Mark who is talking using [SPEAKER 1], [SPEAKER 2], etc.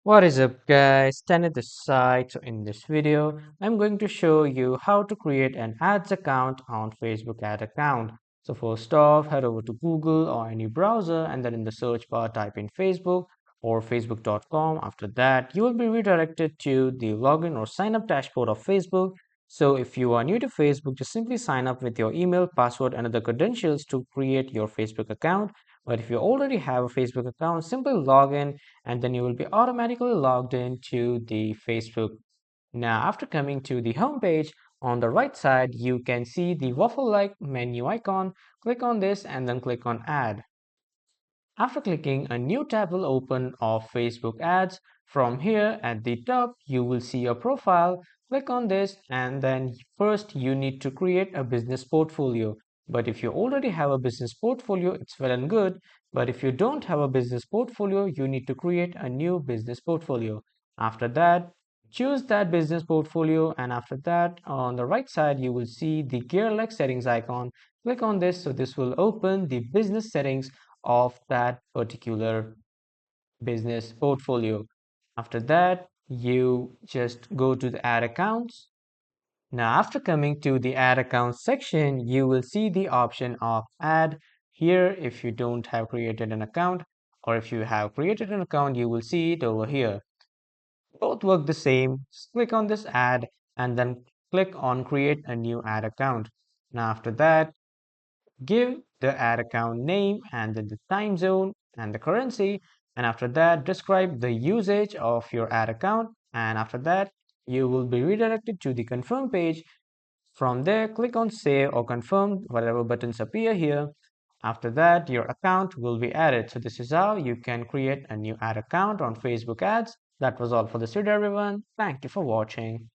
[SPEAKER 1] What is up guys, Tanit this side. So in this video, I'm going to show you how to create an ads account on Facebook ad account. So first off, head over to Google or any browser and then in the search bar type in Facebook or facebook.com. After that, you will be redirected to the login or sign up dashboard of Facebook. So if you are new to Facebook, just simply sign up with your email, password and other credentials to create your Facebook account. But if you already have a Facebook account, simply log in and then you will be automatically logged into the Facebook. Now, after coming to the home page, on the right side, you can see the waffle-like menu icon. Click on this and then click on Add. After clicking, a new tab will open of Facebook ads. From here at the top, you will see your profile. Click on this and then first you need to create a business portfolio. But if you already have a business portfolio, it's well and good. But if you don't have a business portfolio, you need to create a new business portfolio. After that, choose that business portfolio and after that on the right side, you will see the gear-like settings icon. Click on this so this will open the business settings of that particular business portfolio. After that, you just go to the ad accounts. Now, after coming to the ad accounts section, you will see the option of ad here if you don't have created an account, or if you have created an account, you will see it over here. Both work the same. Just click on this ad and then click on create a new ad account. Now, after that, give the ad account name and then the time zone and the currency. And after that, describe the usage of your ad account. And after that, you will be redirected to the confirm page. From there, click on save or confirm, whatever buttons appear here. After that, your account will be added. So this is how you can create a new ad account on Facebook ads. That was all for this video, everyone. Thank you for watching.